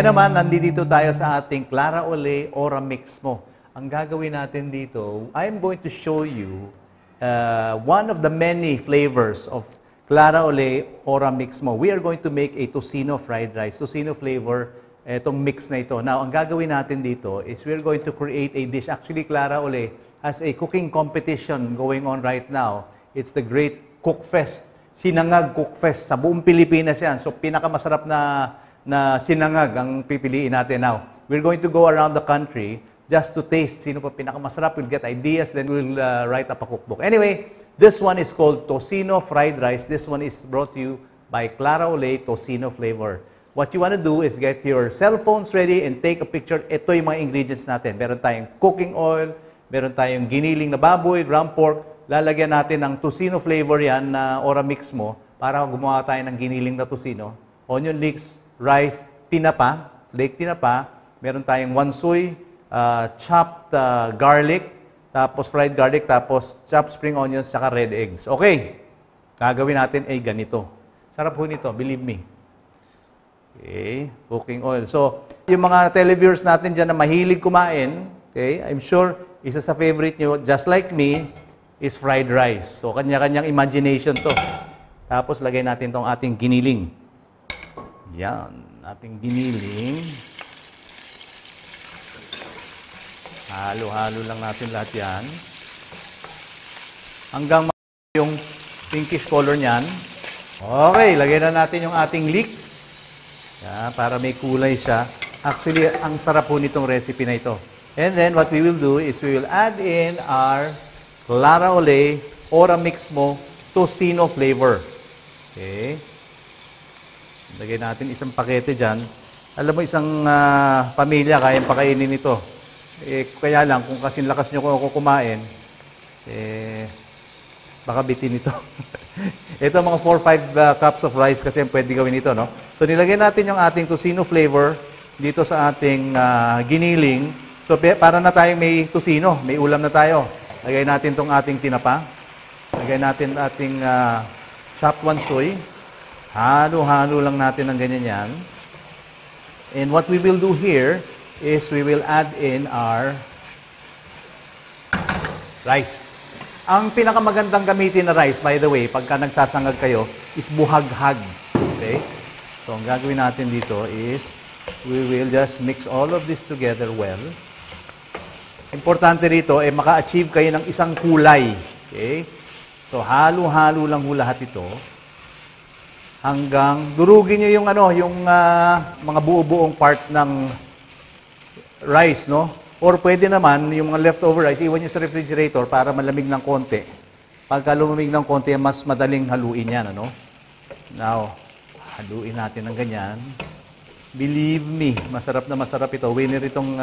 Ngayon naman, nandito tayo sa ating Clara Ole Ora Mix Mo. Ang gagawin natin dito, I'm going to show you one of the many flavors of Clara Ole Ora Mix Mo. We are going to make a tocino fried rice, tocino flavor, itong mix na ito. Now, ang gagawin natin dito is we're going to create a dish. Actually, Clara Ole has a cooking competition going on right now. It's the Great Cook Fest. Sinangag Cook Fest. Sa buong Pilipinas yan. So, pinakamasarap na sinangag ang pipiliin natin. Now, we're going to go around the country just to taste sino pa pinakamasarap. We'll get ideas, then we'll write up a cookbook. Anyway, this one is called Tocino Fried Rice. This one is brought to you by Clara Ole Tocino Flavor. What you want to do is get your cell phones ready and take a picture. Ito yung mga ingredients natin. Meron tayong cooking oil, meron tayong giniling na baboy, ground pork. Lalagyan natin ng tocino flavor yan na Ora Mix Mo para gumawa tayo ng giniling na tocino. Onion leeks, rice, tinapa, flake tinapa. Meron tayong wansoy, chopped garlic, tapos fried garlic, tapos chopped spring onions, saka red eggs. Okay, gagawin natin ay ganito. Sarap po nito, believe me. Okay, cooking oil. So, yung mga televiewers natin dyan na mahilig kumain, okay, I'm sure isa sa favorite nyo, just like me, is fried rice. So, kanya-kanyang imagination to. Tapos, lagay natin tong ating giniling. Yan, ating giniling. Halo-halo lang natin lahat yan. Hanggang yung pinkish color niyan. Okay, lagay na natin yung ating leeks. Yan, para may kulay siya. Actually, ang sarap po nitong recipe na ito. And then, what we will do is we will add in our Clara Ole Ora Mix Mo Tocino flavor. Okay. Lagay natin isang pakete dyan. Alam mo, isang pamilya kayang pakainin ito. Kaya lang, kung kasing lakas nyo kung ako kumain, baka bitin ito. Ito mga 4-5 cups of rice kasi pwede gawin ito, no? So, nilagay natin yung ating tocino flavor dito sa ating giniling. So, para na tayong may tocino, may ulam na tayo. Lagay natin tong ating tinapa. Lagay natin ating chopped wansoy. Halo-halo lang natin ng ganyan yan. And what we will do here is we will add in our rice. Ang pinakamagandang gamitin na rice, by the way, pagka nagsasangag kayo, is buhaghag. Okay? So, ang gagawin natin dito is we will just mix all of this together well. Importante rito, maka-achieve kayo ng isang kulay. Okay? So, halo-halo lang ho lahat ito. Hanggang durugin nyo yung, yung mga buo-buong part ng rice, no? Or pwede naman, yung mga leftover rice, iwan nyo sa refrigerator para malamig ng konti. Pagka lumamig ng konti, mas madaling haluin yan, ano? Now, haluin natin ng ganyan. Believe me, masarap na masarap ito. Winner itong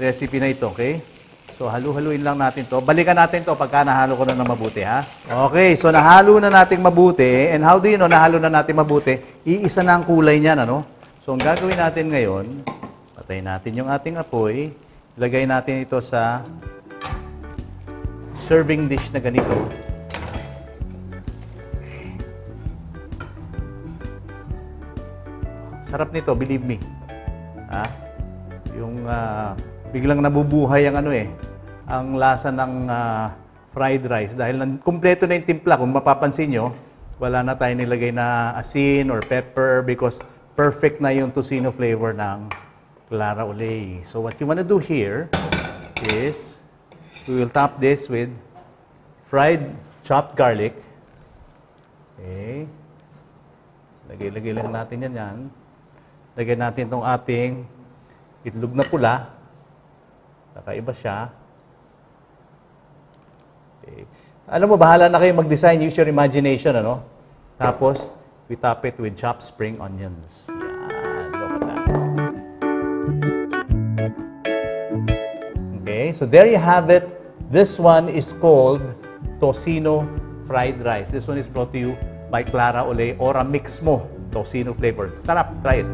recipe na ito, okay? So, halu-haluin lang natin to. Balikan natin to pagka nahalo ko na mabuti, ha? Okay, so nahalo na natin mabuti. And how do you know nahalo na natin mabuti? Iisa na ang kulay niyan, ano? So, ang gagawin natin ngayon, patayin natin yung ating apoy. Ilagay natin ito sa serving dish na ganito. Sarap nito, believe me. Ha? Yung biglang nabubuhay ang ang lasa ng fried rice. Dahil kumpleto na yung timpla. Kung mapapansin nyo, wala na tayo nilagay na asin or pepper because perfect na yung tocino flavor ng Clara Ole. So what you want to do here is we will top this with fried chopped garlic. Okay. Lagay-lagay lang natin yan. Lagay natin itong ating itlog na pula. Kakaiba siya. Okay. Alam mo, bahala na kayo mag-design. Use your imagination, ano? Tapos, we top it with chopped spring onions. Yan. Look at that. Okay, so there you have it. This one is called Tocino Fried Rice. This one is brought to you by Clara Ole Ora Mix Mo Tocino flavor. Sarap. Try it.